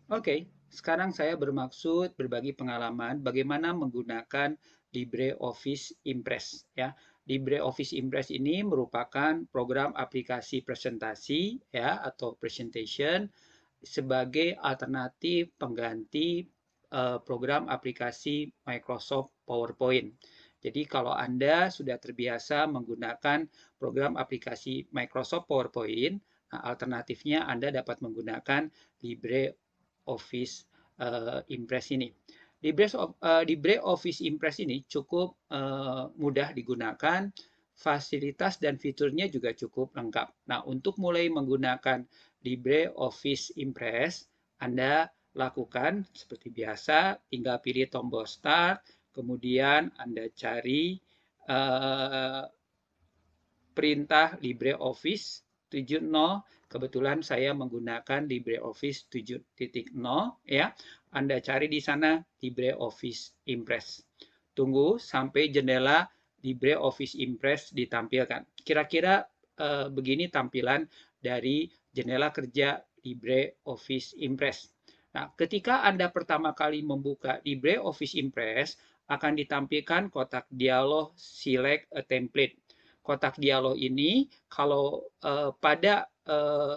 Oke, sekarang saya bermaksud berbagi pengalaman bagaimana menggunakan LibreOffice Impress ya. LibreOffice Impress ini merupakan program aplikasi presentasi ya atau presentation sebagai alternatif pengganti program aplikasi Microsoft PowerPoint. Jadi kalau Anda sudah terbiasa menggunakan program aplikasi Microsoft PowerPoint, nah alternatifnya Anda dapat menggunakan LibreOffice Impress ini. LibreOffice Impress ini cukup mudah digunakan, fasilitas dan fiturnya juga cukup lengkap. Nah, untuk mulai menggunakan LibreOffice Impress, Anda lakukan seperti biasa, tinggal pilih tombol Start, kemudian Anda cari uh, perintah LibreOffice 7.0. Kebetulan saya menggunakan LibreOffice 7.0 ya. Anda cari di sana LibreOffice Impress. Tunggu sampai jendela LibreOffice Impress ditampilkan. Kira-kira begini tampilan dari jendela kerja LibreOffice Impress. Nah, ketika Anda pertama kali membuka LibreOffice Impress, akan ditampilkan kotak dialog Select a Template. Kotak dialog ini kalau pada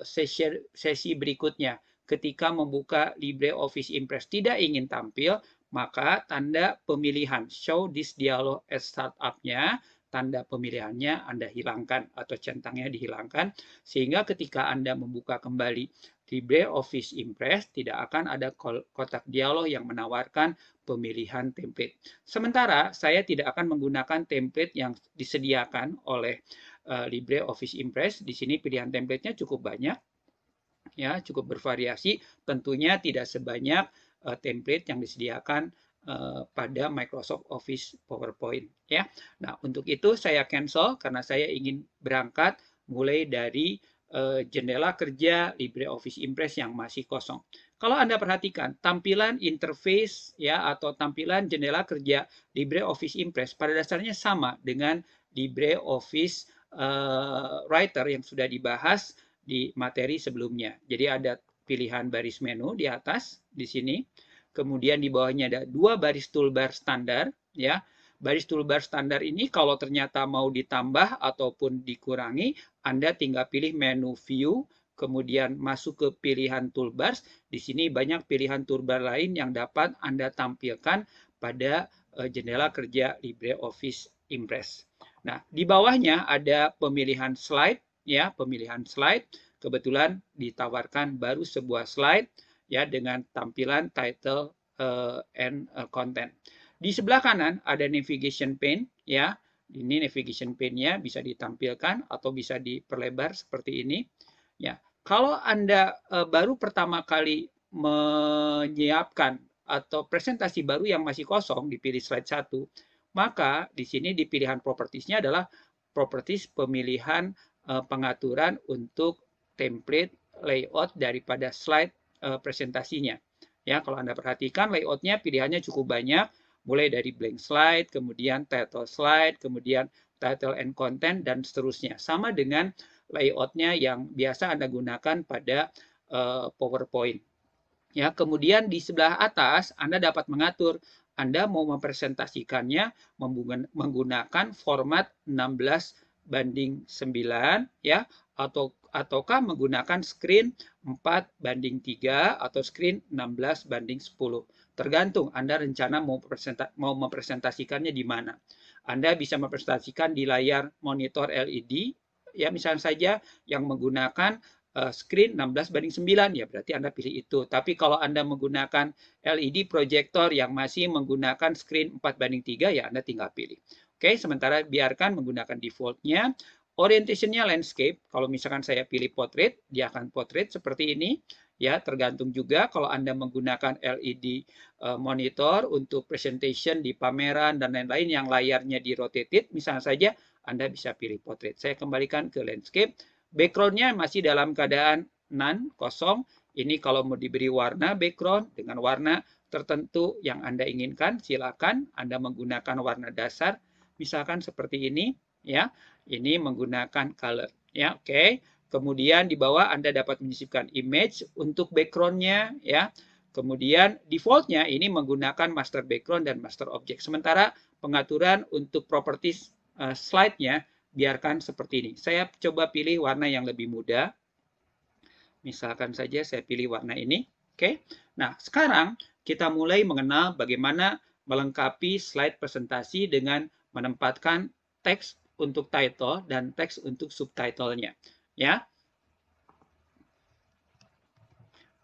sesi berikutnya ketika membuka LibreOffice Impress tidak ingin tampil, maka tanda pemilihan show this dialog as startup-nya, tanda pemilihannya Anda hilangkan atau centangnya dihilangkan, sehingga ketika Anda membuka kembali LibreOffice Impress tidak akan ada kotak dialog yang menawarkan pemilihan template. Sementara saya tidak akan menggunakan template yang disediakan oleh LibreOffice Impress. Di sini pilihan template-nya cukup banyak, ya, cukup bervariasi. Tentunya tidak sebanyak template yang disediakan pada Microsoft Office PowerPoint, ya. Nah, untuk itu saya cancel karena saya ingin berangkat mulai dari jendela kerja LibreOffice Impress yang masih kosong. Kalau Anda perhatikan, tampilan interface ya atau tampilan jendela kerja LibreOffice Impress pada dasarnya sama dengan LibreOffice Writer yang sudah dibahas di materi sebelumnya. Jadi ada pilihan baris menu di atas di sini. Kemudian di bawahnya ada dua baris toolbar standar ya. Baris toolbar standar ini kalau ternyata mau ditambah ataupun dikurangi, Anda tinggal pilih menu view, kemudian masuk ke pilihan toolbars. Di sini banyak pilihan toolbar lain yang dapat Anda tampilkan pada jendela kerja LibreOffice Impress. Nah, di bawahnya ada pemilihan slide ya, pemilihan slide. Kebetulan ditawarkan baru sebuah slide ya dengan tampilan title and content. Di sebelah kanan ada navigation pane ya. Ini navigation pane-nya bisa ditampilkan atau bisa diperlebar seperti ini. Ya, kalau Anda baru pertama kali menyiapkan atau presentasi baru yang masih kosong, dipilih slide 1, maka di sini di pilihan propertiesnya adalah properties pemilihan pengaturan untuk template layout daripada slide presentasinya. Ya, kalau Anda perhatikan layoutnya pilihannya cukup banyak, mulai dari blank slide, kemudian title slide, kemudian title and content, dan seterusnya. Sama dengan layoutnya yang biasa Anda gunakan pada PowerPoint. Ya, kemudian di sebelah atas Anda dapat mengatur Anda mau mempresentasikannya menggunakan format 16:9 ya ataukah menggunakan screen 4:3 atau screen 16:10. Tergantung Anda rencana mau mempresentasikannya di mana. Anda bisa mempresentasikan di layar monitor LED ya misalnya saja yang menggunakan screen 16:9 ya berarti Anda pilih itu. Tapi kalau Anda menggunakan LED proyektor yang masih menggunakan screen 4:3 ya Anda tinggal pilih. Oke, sementara biarkan menggunakan defaultnya. Orientationnya landscape. Kalau misalkan saya pilih portrait, dia akan portrait seperti ini. Ya, tergantung juga kalau Anda menggunakan LED monitor untuk presentation di pameran dan lain-lain yang layarnya di rotated, misalnya saja Anda bisa pilih portrait. Saya kembalikan ke landscape. Backgroundnya masih dalam keadaan none, kosong. Ini kalau mau diberi warna background dengan warna tertentu yang Anda inginkan, silakan Anda menggunakan warna dasar, misalkan seperti ini, ya. Ini menggunakan color, ya. Oke. Kemudian di bawah Anda dapat menyisipkan image untuk backgroundnya, ya. Kemudian defaultnya ini menggunakan master background dan master object. Sementara pengaturan untuk properties slide-nya biarkan seperti ini. Saya coba pilih warna yang lebih muda. Misalkan saja saya pilih warna ini. Oke. Nah, sekarang kita mulai mengenal bagaimana melengkapi slide presentasi dengan menempatkan teks untuk title dan teks untuk subtitle-nya. Ya.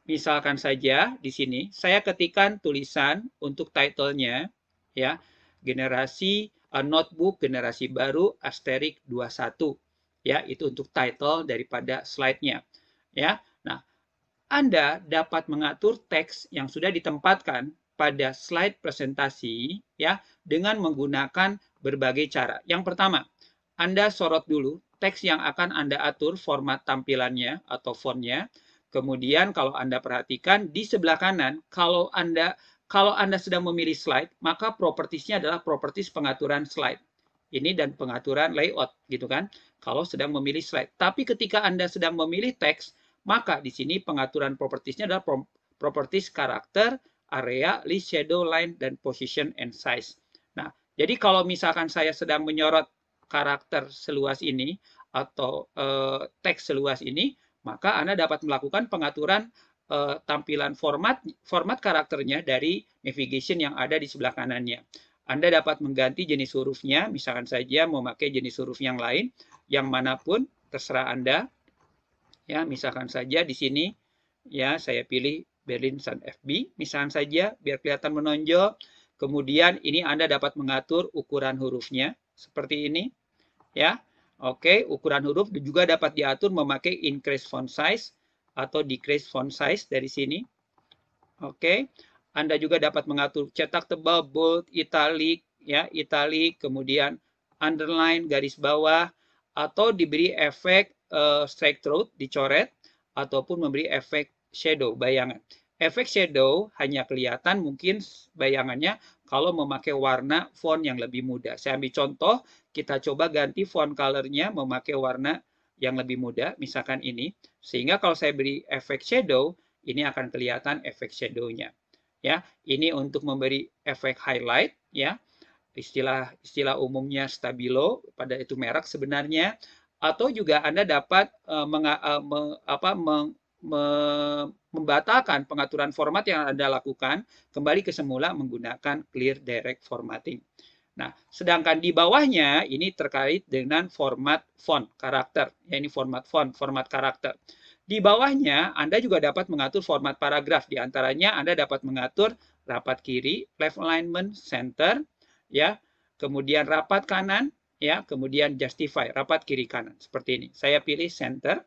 Misalkan saja di sini saya ketikkan tulisan untuk title-nya, ya, generasi notebook generasi baru Asterik 21. Ya, itu untuk title daripada slide-nya. Ya. Nah, Anda dapat mengatur teks yang sudah ditempatkan pada slide presentasi ya dengan menggunakan berbagai cara. Yang pertama, Anda sorot dulu teks yang akan Anda atur format tampilannya atau fontnya. Kemudian kalau Anda perhatikan di sebelah kanan, kalau Anda sedang memilih slide, maka propertiesnya adalah properties pengaturan slide. Ini dan pengaturan layout gitu kan. Kalau sedang memilih slide. Tapi ketika Anda sedang memilih teks, maka di sini pengaturan propertiesnya adalah properties karakter, area, list, shadow, line, dan position and size. Nah, jadi kalau misalkan saya sedang menyorot karakter seluas ini atau teks seluas ini, maka Anda dapat melakukan pengaturan tampilan format karakternya dari navigation yang ada di sebelah kanannya. Anda dapat mengganti jenis hurufnya, misalkan saja memakai jenis huruf yang lain, yang manapun terserah Anda. Ya, misalkan saja di sini ya saya pilih Berlin Sun FB, misalkan saja biar kelihatan menonjol. Kemudian ini Anda dapat mengatur ukuran hurufnya seperti ini, ya. Oke, ukuran huruf juga dapat diatur memakai increase font size atau decrease font size dari sini. Oke, Anda juga dapat mengatur cetak tebal, bold, italic, ya, italic, kemudian underline, garis bawah, atau diberi efek strike through, dicoret, ataupun memberi efek shadow, bayangan. Efek shadow hanya kelihatan mungkin bayangannya kalau memakai warna font yang lebih muda. Saya ambil contoh, kita coba ganti font color-nya memakai warna yang lebih muda, misalkan ini. Sehingga kalau saya beri efek shadow, ini akan kelihatan efek shadow-nya. Ya, ini untuk memberi efek highlight, ya. Istilah umumnya stabilo, pada itu merek sebenarnya. Atau juga Anda dapat membatalkan pengaturan format yang Anda lakukan kembali ke semula menggunakan clear direct formatting. Nah, sedangkan di bawahnya ini terkait dengan format font karakter. Ya, ini format font, format karakter. Di bawahnya Anda juga dapat mengatur format paragraf. Di antaranya Anda dapat mengatur rapat kiri, left alignment, center, ya. Kemudian rapat kanan, ya, kemudian justify, rapat kiri kanan. Seperti ini. Saya pilih center,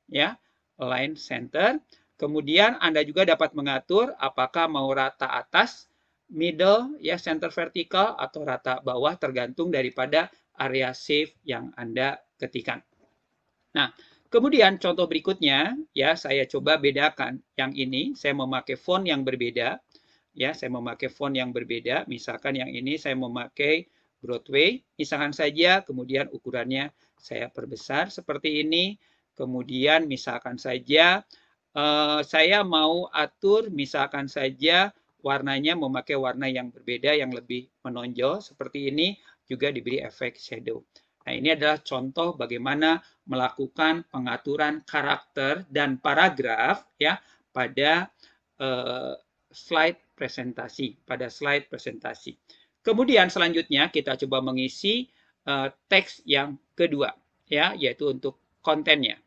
ya, align center. Kemudian Anda juga dapat mengatur apakah mau rata atas, middle, ya, center vertikal, atau rata bawah tergantung daripada area save yang Anda ketikkan. Nah, kemudian contoh berikutnya, ya, saya coba bedakan. Yang ini saya memakai font yang berbeda. Ya, saya memakai font yang berbeda. Misalkan yang ini saya memakai Broadway, misalkan saja, kemudian ukurannya saya perbesar seperti ini. Kemudian misalkan saja saya mau atur, misalkan saja warnanya memakai warna yang berbeda, yang lebih menonjol seperti ini, juga diberi efek shadow. Nah, ini adalah contoh bagaimana melakukan pengaturan karakter dan paragraf ya pada slide presentasi, Kemudian selanjutnya kita coba mengisi teks yang kedua, ya, yaitu untuk kontennya.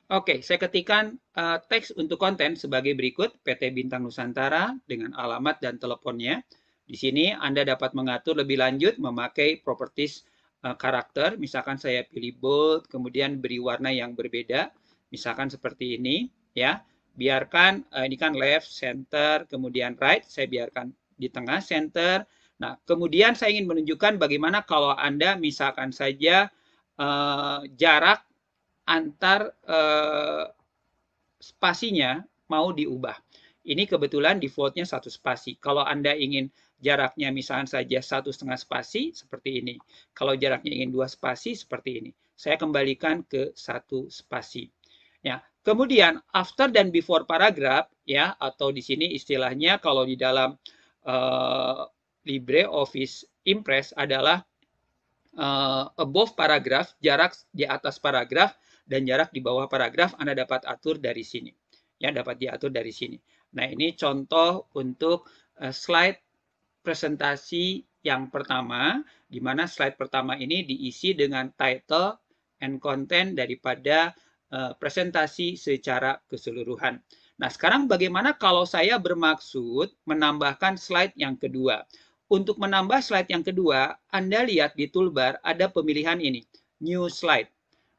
Oke, saya ketikkan teks untuk konten sebagai berikut, PT Bintang Nusantara dengan alamat dan teleponnya. Di sini Anda dapat mengatur lebih lanjut memakai properties karakter. Misalkan saya pilih bold, kemudian beri warna yang berbeda. Misalkan seperti ini, ya. Biarkan ini kan left, center, kemudian right. Saya biarkan di tengah center. Nah, kemudian saya ingin menunjukkan bagaimana kalau Anda misalkan saja jarak antar spasinya mau diubah. Ini kebetulan defaultnya 1 spasi. Kalau Anda ingin jaraknya misalnya saja 1,5 spasi, seperti ini. Kalau jaraknya ingin 2 spasi, seperti ini. Saya kembalikan ke 1 spasi. Ya, Kemudian after dan before paragraph ya, atau di sini istilahnya kalau di dalam LibreOffice Impress adalah above paragraph, jarak di atas paragraf dan jarak di bawah paragraf Anda dapat atur dari sini. Ya, dapat diatur dari sini. Nah, ini contoh untuk slide presentasi yang pertama, di mana slide pertama ini diisi dengan title and content daripada presentasi secara keseluruhan. Nah, sekarang bagaimana kalau saya bermaksud menambahkan slide yang kedua? Untuk menambah slide yang kedua, Anda lihat di toolbar ada pemilihan ini, new slide.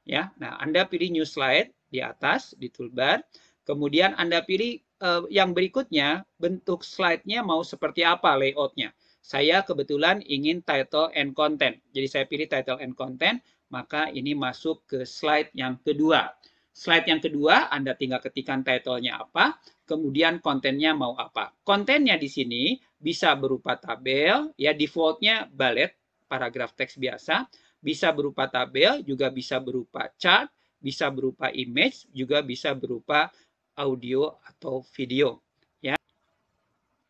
Ya, nah Anda pilih new slide di atas di toolbar. Kemudian Anda pilih yang berikutnya, bentuk slide-nya mau seperti apa layout-nya. Saya kebetulan ingin title and content. Jadi saya pilih title and content, maka ini masuk ke slide yang kedua. Slide yang kedua, Anda tinggal ketikkan title-nya apa, kemudian kontennya mau apa. Kontennya di sini bisa berupa tabel, ya default-nya bullet, paragraf teks biasa, bisa berupa tabel, juga bisa berupa chart, bisa berupa image, juga bisa berupa audio atau video. Ya.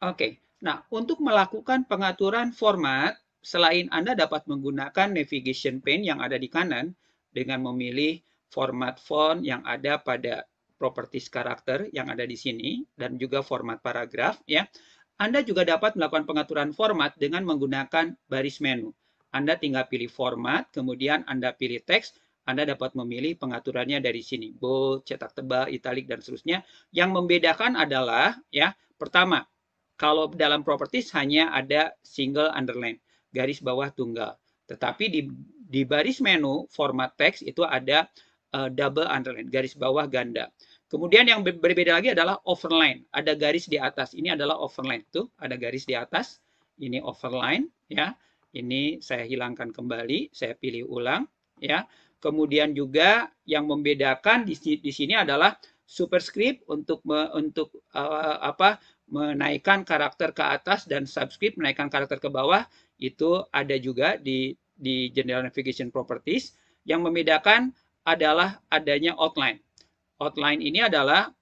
Oke, nah untuk melakukan pengaturan format, selain Anda dapat menggunakan navigation pane yang ada di kanan dengan memilih format font yang ada pada properties karakter yang ada di sini dan juga format paragraf ya. Anda juga dapat melakukan pengaturan format dengan menggunakan baris menu. Anda tinggal pilih format, kemudian Anda pilih teks, Anda dapat memilih pengaturannya dari sini, bold, cetak tebal, italic dan seterusnya. Yang membedakan adalah ya, pertama, kalau dalam properties hanya ada single underline, garis bawah tunggal. Tetapi di baris menu format teks itu ada double underline, garis bawah ganda. Kemudian yang berbeda lagi adalah overline, ada garis di atas. Ini adalah overline, tuh ada garis di atas. Ini overline, ya. Ini saya hilangkan kembali, saya pilih ulang, ya. Kemudian juga yang membedakan di sini adalah superscript untuk menaikkan karakter ke atas dan subscript menaikkan karakter ke bawah itu ada juga di General Navigation Properties. Yang membedakan adalah adanya outline. Outline ini adalah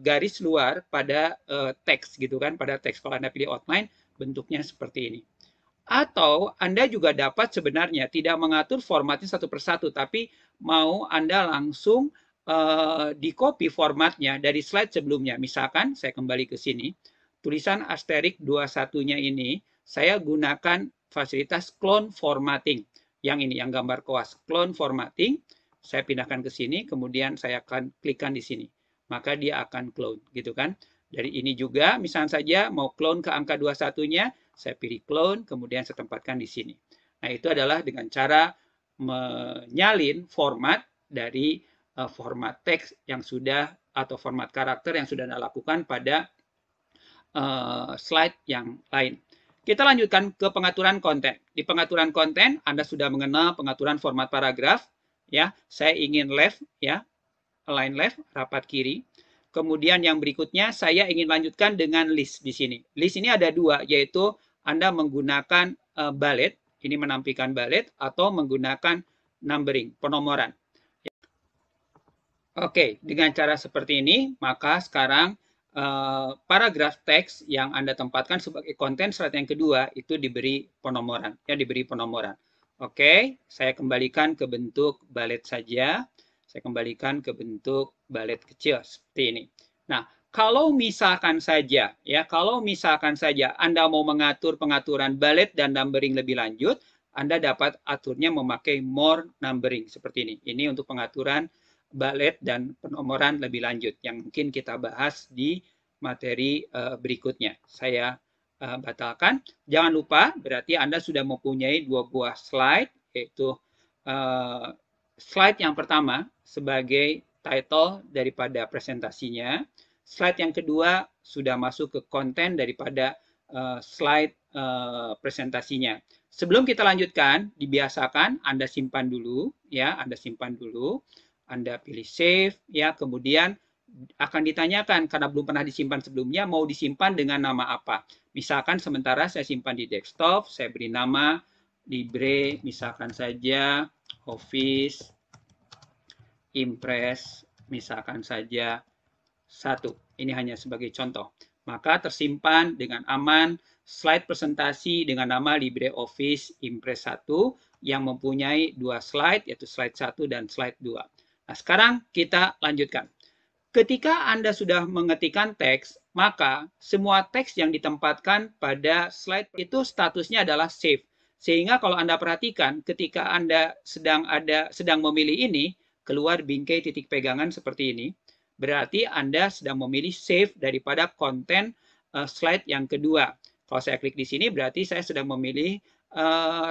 garis luar pada teks gitu kan, pada teks. Kalau Anda pilih outline, bentuknya seperti ini. Atau Anda juga dapat sebenarnya tidak mengatur formatnya satu persatu, tapi mau Anda langsung di copy formatnya dari slide sebelumnya. Misalkan saya kembali ke sini, tulisan asterik 21-nya ini saya gunakan fasilitas clone formatting. Yang ini, yang gambar koas, clone formatting. Saya pindahkan ke sini, kemudian saya akan klikkan di sini. Maka dia akan clone, gitu kan. Dari ini juga, misalnya saja mau clone ke angka 21-nya, saya pilih clone, kemudian saya tempatkan di sini. Nah, itu adalah dengan cara menyalin format dari format teks yang sudah, atau format karakter yang sudah Anda lakukan pada slide yang lain. Kita lanjutkan ke pengaturan konten. Di pengaturan konten, Anda sudah mengenal pengaturan format paragraf. Ya, saya ingin left, ya, align left, rapat kiri. Kemudian yang berikutnya, saya ingin lanjutkan dengan list di sini. List ini ada dua, yaitu Anda menggunakan bullet, ini menampilkan bullet, atau menggunakan numbering, penomoran. Oke, dengan cara seperti ini, maka sekarang paragraf teks yang Anda tempatkan sebagai konten slide yang kedua itu diberi penomoran, ya diberi penomoran. Oke, saya kembalikan ke bentuk bullet saja. Saya kembalikan ke bentuk bullet kecil seperti ini. Nah, kalau misalkan saja Anda mau mengatur pengaturan bullet dan numbering lebih lanjut, Anda dapat aturnya memakai more numbering seperti ini. Ini untuk pengaturan bullet dan penomoran lebih lanjut yang mungkin kita bahas di materi berikutnya. Saya batalkan. Jangan lupa berarti Anda sudah mempunyai dua buah slide, yaitu slide yang pertama sebagai title daripada presentasinya. Slide yang kedua sudah masuk ke konten daripada slide presentasinya. Sebelum kita lanjutkan, dibiasakan Anda simpan dulu, ya, Anda simpan dulu. Anda pilih save, ya, kemudian akan ditanyakan karena belum pernah disimpan sebelumnya, mau disimpan dengan nama apa. Misalkan sementara saya simpan di desktop, saya beri nama Libre, misalkan saja Office Impress misalkan saja 1. Ini hanya sebagai contoh. Maka tersimpan dengan aman slide presentasi dengan nama LibreOffice Impress 1 yang mempunyai 2 slide, yaitu slide 1 dan slide 2. Nah, sekarang kita lanjutkan. Ketika Anda sudah mengetikkan teks, maka semua teks yang ditempatkan pada slide itu statusnya adalah save. Sehingga kalau Anda perhatikan, ketika Anda sedang memilih ini, keluar bingkai titik pegangan seperti ini, berarti Anda sedang memilih save daripada konten slide yang kedua. Kalau saya klik di sini, berarti saya sedang memilih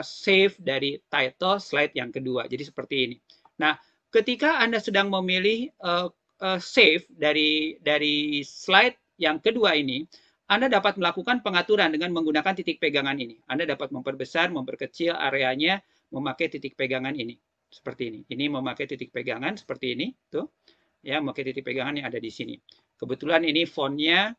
save dari title slide yang kedua. Jadi seperti ini. Nah, ketika Anda sedang memilih save dari slide yang kedua ini, Anda dapat melakukan pengaturan dengan menggunakan titik pegangan ini. Anda dapat memperbesar, memperkecil areanya memakai titik pegangan ini. Seperti ini. Ini memakai titik pegangan seperti ini, tuh. Ya, memakai titik pegangan yang ada di sini. Kebetulan ini fontnya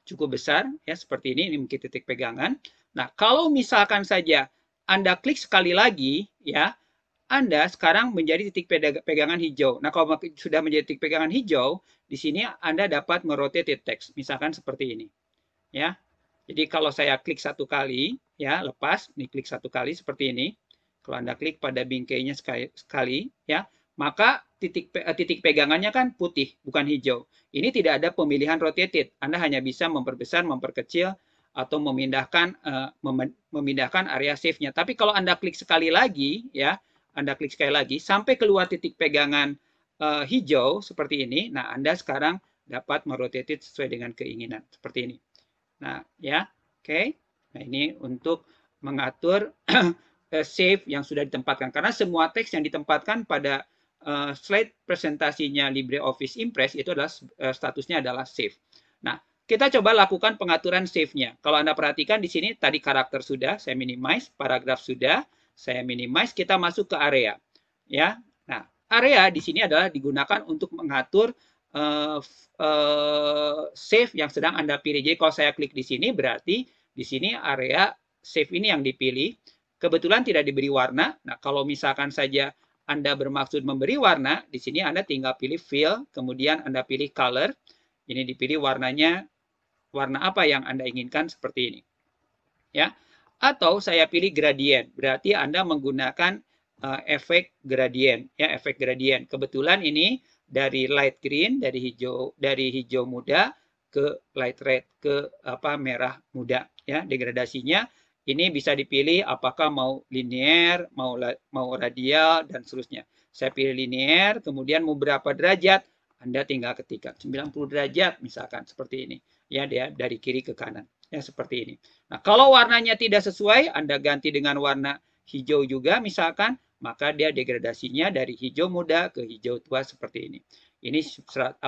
cukup besar ya, seperti ini memakai titik pegangan. Nah, kalau misalkan saja Anda klik sekali lagi ya, Anda sekarang menjadi titik pegangan hijau. Nah, kalau sudah menjadi titik pegangan hijau, di sini Anda dapat merotate teks, misalkan seperti ini. Ya. Jadi kalau saya klik satu kali, ya, lepas, ini klik satu kali seperti ini. Kalau Anda klik pada bingkainya sekali, ya, maka titik pegangannya kan putih, bukan hijau. Ini tidak ada pemilihan rotated. Anda hanya bisa memperbesar, memperkecil, atau memindahkan area save-nya. Tapi kalau Anda klik sekali lagi, ya, Anda klik sekali lagi sampai keluar titik pegangan hijau seperti ini. Nah, Anda sekarang dapat merotate sesuai dengan keinginan seperti ini. Nah, ya, oke. Nah, ini untuk mengatur save yang sudah ditempatkan. Karena semua teks yang ditempatkan pada slide presentasinya LibreOffice Impress itu adalah statusnya adalah save. Nah, kita coba lakukan pengaturan save-nya. Kalau Anda perhatikan di sini tadi karakter sudah, saya minimize, paragraf sudah, saya minimize, kita masuk ke area. Ya. Nah, area di sini adalah digunakan untuk mengatur save yang sedang Anda pilih. Jadi kalau saya klik di sini berarti di sini area save ini yang dipilih. Kebetulan tidak diberi warna. Nah, kalau misalkan saja Anda bermaksud memberi warna, di sini Anda tinggal pilih fill, kemudian Anda pilih color. Ini dipilih warnanya, warna apa yang Anda inginkan seperti ini. Ya. Atau saya pilih gradient, berarti Anda menggunakan efek gradient, ya, efek gradient. Kebetulan ini dari light green, dari hijau muda ke light red, ke merah muda, ya. Degradasinya ini bisa dipilih apakah mau linear, mau radial dan seterusnya. Saya pilih linear, kemudian mau berapa derajat, Anda tinggal ketikkan 90 derajat misalkan seperti ini. Ya, dia dari kiri ke kanan. Ya, seperti ini. Nah, kalau warnanya tidak sesuai, Anda ganti dengan warna hijau juga misalkan, maka dia degradasinya dari hijau muda ke hijau tua seperti ini. Ini 90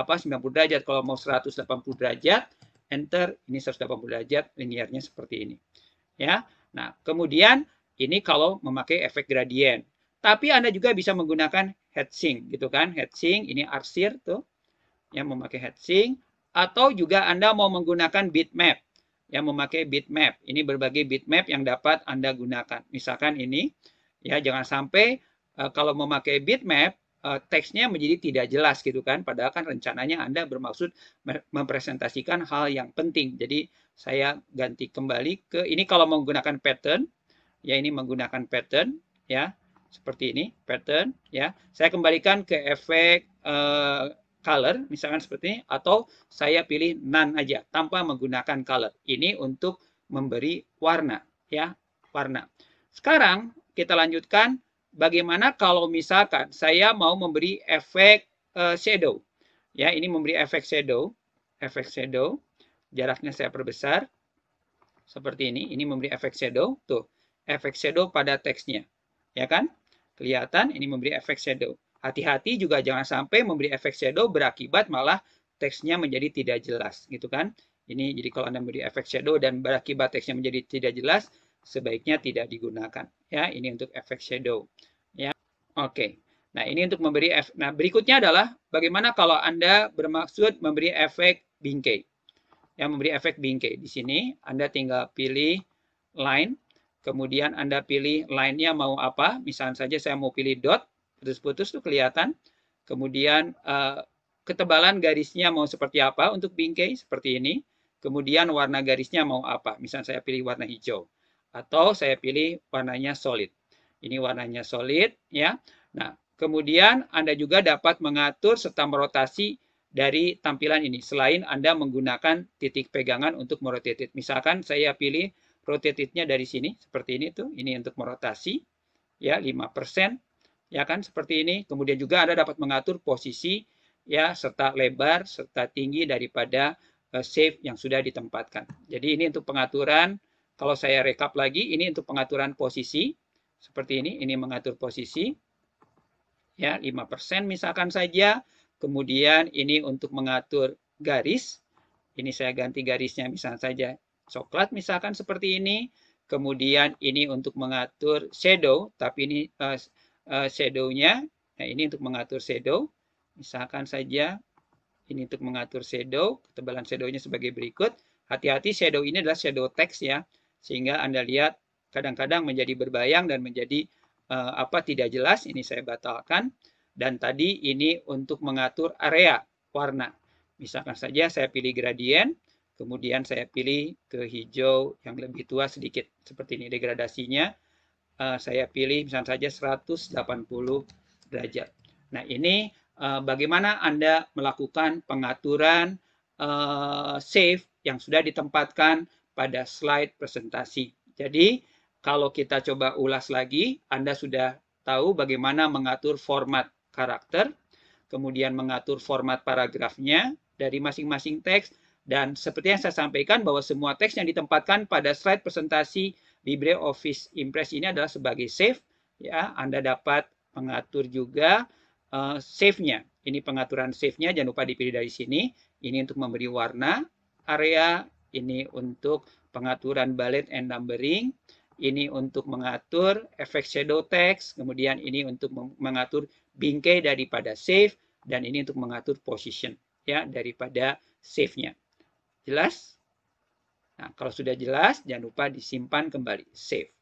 derajat. Kalau mau 180 derajat, enter. Ini 180 derajat, linearnya seperti ini. Ya. Nah, kemudian ini kalau memakai efek gradient. Tapi Anda juga bisa menggunakan heatsink gitu kan. Heatsink ini arsir tuh. Yang memakai heatsink, atau juga Anda mau menggunakan bitmap. Yang memakai bitmap. Ini berbagai bitmap yang dapat Anda gunakan. Misalkan ini, ya, jangan sampai kalau memakai bitmap teksnya menjadi tidak jelas gitu kan. Padahal kan rencananya Anda bermaksud mempresentasikan hal yang penting. Jadi saya ganti kembali ke ini kalau menggunakan pattern, ya, ini menggunakan pattern, ya, seperti ini pattern, ya. Saya kembalikan ke efek color, misalkan seperti ini, atau saya pilih none aja tanpa menggunakan color. Ini untuk memberi warna, ya, warna. Sekarang kita lanjutkan bagaimana kalau misalkan saya mau memberi efek shadow. Ya, ini memberi efek shadow. Efek shadow. Jaraknya saya perbesar. Seperti ini. Ini memberi efek shadow. Tuh, efek shadow pada teksnya. Ya kan? Kelihatan ini memberi efek shadow. Hati-hati juga jangan sampai memberi efek shadow berakibat malah teksnya menjadi tidak jelas, gitu kan? Ini jadi kalau Anda memberi efek shadow dan berakibat teksnya menjadi tidak jelas, sebaiknya tidak digunakan. Ya, ini untuk efek shadow. Ya, oke. Nah, ini untuk memberi efek. Nah, berikutnya adalah bagaimana kalau Anda bermaksud memberi efek bingkai. Yang memberi efek bingkai. Di sini Anda tinggal pilih line, kemudian Anda pilih line-nya mau apa. Misalnya saja saya mau pilih dot, putus-putus tuh kelihatan. Kemudian ketebalan garisnya mau seperti apa untuk bingkai, seperti ini. Kemudian warna garisnya mau apa, misalnya saya pilih warna hijau. Atau saya pilih warnanya solid. Ini warnanya solid, ya. Nah, kemudian Anda juga dapat mengatur serta merotasi dari tampilan ini. Selain Anda menggunakan titik pegangan untuk merotate. Misalkan saya pilih rotate-nya dari sini, seperti ini tuh. Ini untuk merotasi, ya 5%. Ya kan, seperti ini. Kemudian juga Anda dapat mengatur posisi, ya, serta lebar, serta tinggi daripada save yang sudah ditempatkan. Jadi ini untuk pengaturan, kalau saya rekap lagi, ini untuk pengaturan posisi, seperti ini mengatur posisi, ya 5% misalkan saja. Kemudian ini untuk mengatur garis, ini saya ganti garisnya misalkan saja coklat misalkan seperti ini. Kemudian ini untuk mengatur shadow, tapi ini shadow-nya, nah ini untuk mengatur shadow, misalkan saja ini untuk mengatur shadow, ketebalan shadow-nya sebagai berikut. Hati-hati, shadow ini adalah shadow text ya, sehingga Anda lihat kadang-kadang menjadi berbayang dan menjadi tidak jelas. Ini saya batalkan. Dan tadi ini untuk mengatur area warna. Misalkan saja saya pilih gradient, kemudian saya pilih ke hijau yang lebih tua sedikit. Seperti ini degradasinya. Saya pilih misalnya saja 180 derajat. Nah, ini bagaimana Anda melakukan pengaturan save yang sudah ditempatkan pada slide presentasi. Jadi, kalau kita coba ulas lagi, Anda sudah tahu bagaimana mengatur format karakter, kemudian mengatur format paragrafnya dari masing-masing teks, dan seperti yang saya sampaikan bahwa semua teks yang ditempatkan pada slide presentasi LibreOffice Impress ini adalah sebagai save, ya. Anda dapat mengatur juga save-nya. Ini pengaturan save-nya, jangan lupa dipilih dari sini. Ini untuk memberi warna area, ini untuk pengaturan bullet and numbering, ini untuk mengatur efek shadow text, kemudian ini untuk mengatur bingkai daripada save, dan ini untuk mengatur position, ya, daripada save-nya. Jelas? Nah, kalau sudah jelas, jangan lupa disimpan kembali, save.